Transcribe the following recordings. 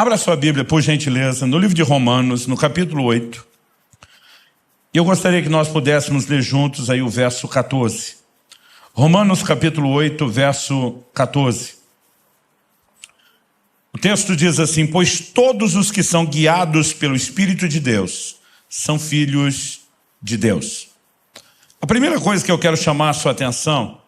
Abra sua Bíblia, por gentileza, no livro de Romanos, no capítulo 8. E eu gostaria que nós pudéssemos ler juntos aí o verso 14. Romanos, capítulo 8, verso 14. O texto diz assim: pois todos os que são guiados pelo Espírito de Deus são filhos de Deus. A primeira coisa que eu quero chamar a sua atenção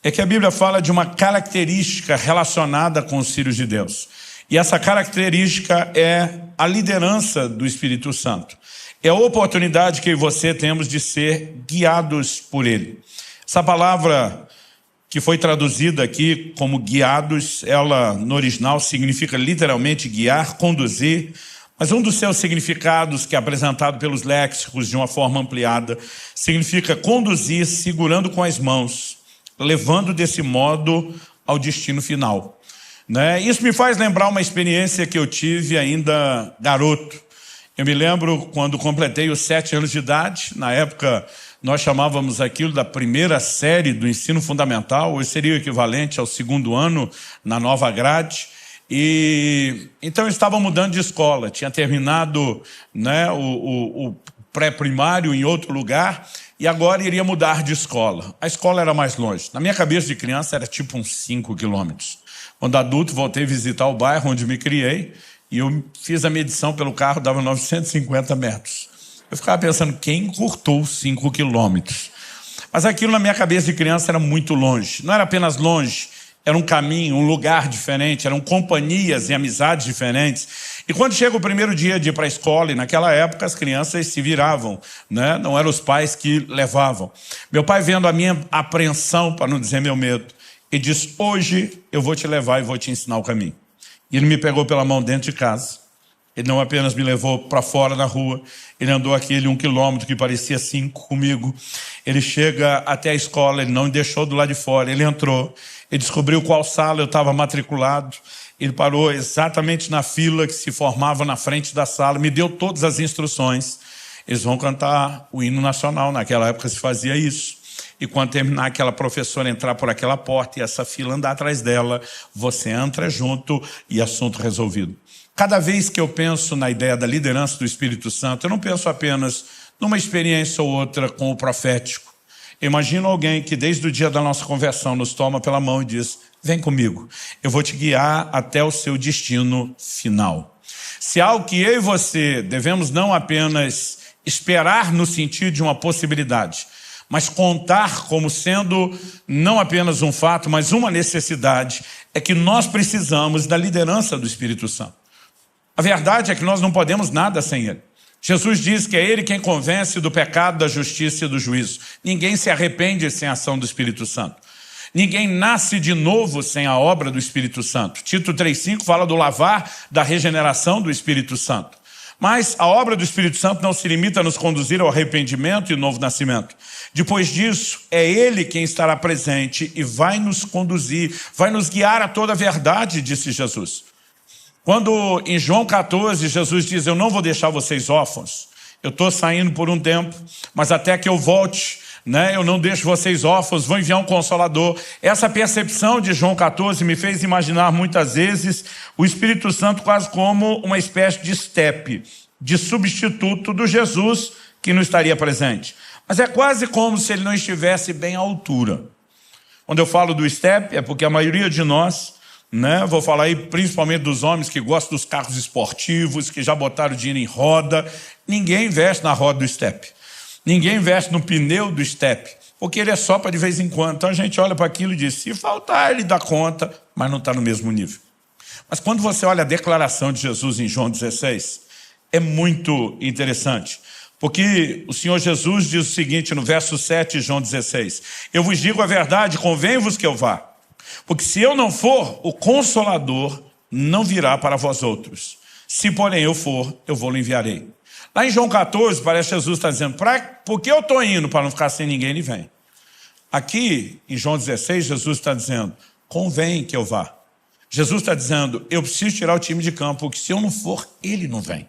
é que a Bíblia fala de uma característica relacionada com os filhos de Deus. E essa característica é a liderança do Espírito Santo. É a oportunidade que eu e você temos de ser guiados por Ele. Essa palavra que foi traduzida aqui como guiados, ela no original significa literalmente guiar, conduzir, mas um dos seus significados, que é apresentado pelos léxicos de uma forma ampliada, significa conduzir segurando com as mãos, levando desse modo ao destino final. Isso me faz lembrar uma experiência que eu tive ainda garoto. Eu me lembro quando completei os 7 anos de idade. Na época nós chamávamos aquilo da primeira série do ensino fundamental, hoje seria o equivalente ao 2º ano na nova grade. E então eu estava mudando de escola, tinha terminado o pré-primário em outro lugar e agora iria mudar de escola. A escola era mais longe. Na minha cabeça de criança era tipo uns 5 quilômetros. Quando adulto, voltei a visitar o bairro onde me criei e eu fiz a medição pelo carro, dava 950 metros. Eu ficava pensando, quem encurtou 5 quilômetros? Mas aquilo na minha cabeça de criança era muito longe. Não era apenas longe, era um caminho, um lugar diferente, eram companhias e amizades diferentes. E quando chega o primeiro dia de ir para a escola, e naquela época as crianças se viravam, não eram os pais que levavam. Meu pai, vendo a minha apreensão, para não dizer meu medo, ele disse: hoje eu vou te levar e vou te ensinar o caminho. E ele me pegou pela mão dentro de casa. Ele não apenas me levou para fora na rua, ele andou aquele 1 quilômetro que parecia 5 comigo. Ele chega até a escola, ele não me deixou do lado de fora, ele entrou, ele descobriu qual sala eu estava matriculado, ele parou exatamente na fila que se formava na frente da sala, me deu todas as instruções. Eles vão cantar o hino nacional, naquela época se fazia isso. E quando terminar, aquela professora entrar por aquela porta e essa fila andar atrás dela, você entra junto e assunto resolvido. Cada vez que eu penso na ideia da liderança do Espírito Santo, eu não penso apenas numa experiência ou outra com o profético. Eu imagino alguém que desde o dia da nossa conversão nos toma pela mão e diz: vem comigo, eu vou te guiar até o seu destino final. Se há algo que eu e você devemos não apenas esperar no sentido de uma possibilidade, mas contar como sendo não apenas um fato, mas uma necessidade, é que nós precisamos da liderança do Espírito Santo. A verdade é que nós não podemos nada sem Ele. Jesus diz que é Ele quem convence do pecado, da justiça e do juízo. Ninguém se arrepende sem a ação do Espírito Santo. Ninguém nasce de novo sem a obra do Espírito Santo. Tito 3,5 fala do lavar, da regeneração do Espírito Santo. Mas a obra do Espírito Santo não se limita a nos conduzir ao arrependimento e novo nascimento. Depois disso, é Ele quem estará presente e vai nos conduzir, vai nos guiar a toda a verdade, disse Jesus. Quando em João 14, Jesus diz: eu não vou deixar vocês órfãos, eu estou saindo por um tempo, mas até que eu volte, eu não deixo vocês órfãos, vou enviar um Consolador. Essa percepção de João 14 me fez imaginar muitas vezes o Espírito Santo quase como uma espécie de estepe, de substituto do Jesus que não estaria presente. Mas é quase como se ele não estivesse bem à altura. Quando eu falo do estepe, é porque a maioria de nós, vou falar aí principalmente dos homens que gostam dos carros esportivos, que já botaram o dinheiro em roda, ninguém investe na roda do estepe. Ninguém investe no pneu do estepe, porque ele é só para de vez em quando. Então a gente olha para aquilo e diz: se faltar, ele dá conta, mas não está no mesmo nível. Mas quando você olha a declaração de Jesus em João 16, é muito interessante. Porque o Senhor Jesus diz o seguinte no verso 7 de João 16: eu vos digo a verdade, convém-vos que eu vá. Porque se eu não for, o Consolador não virá para vós outros. Se porém eu for, eu vou-lhe enviarei. Lá em João 14, parece que Jesus está dizendo: porque eu estou indo para não ficar sem ninguém, ele vem. Aqui, em João 16, Jesus está dizendo: convém que eu vá. Jesus está dizendo: eu preciso tirar o time de campo, porque se eu não for, ele não vem.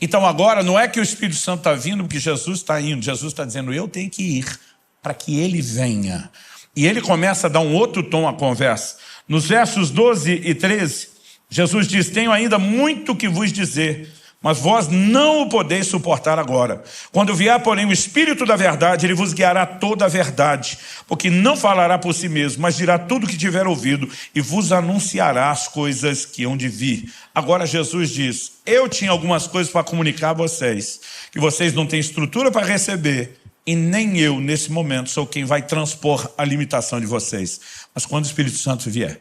Então agora não é que o Espírito Santo está vindo porque Jesus está indo. Jesus está dizendo: eu tenho que ir para que ele venha. E ele começa a dar um outro tom à conversa. Nos versos 12 e 13, Jesus diz: tenho ainda muito que vos dizer, mas vós não o podeis suportar agora. Quando vier, porém, o Espírito da verdade, ele vos guiará toda a verdade, porque não falará por si mesmo, mas dirá tudo o que tiver ouvido e vos anunciará as coisas que hão de vir. Agora Jesus diz: eu tinha algumas coisas para comunicar a vocês, que vocês não têm estrutura para receber, e nem eu, nesse momento, sou quem vai transpor a limitação de vocês. Mas quando o Espírito Santo vier,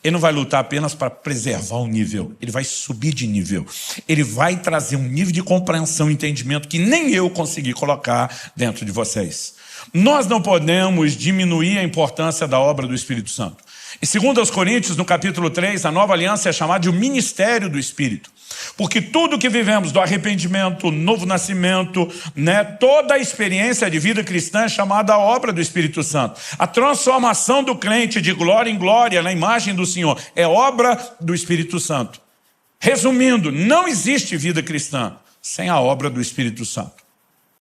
ele não vai lutar apenas para preservar o nível, ele vai subir de nível. Ele vai trazer um nível de compreensão e entendimento que nem eu consegui colocar dentro de vocês. Nós não podemos diminuir a importância da obra do Espírito Santo. Em 2 Coríntios, no capítulo 3, a nova aliança é chamada de o ministério do Espírito. Porque tudo que vivemos do arrependimento, novo nascimento, toda a experiência de vida cristã é chamada a obra do Espírito Santo. A transformação do crente de glória em glória na imagem do Senhor é obra do Espírito Santo. Resumindo, não existe vida cristã sem a obra do Espírito Santo.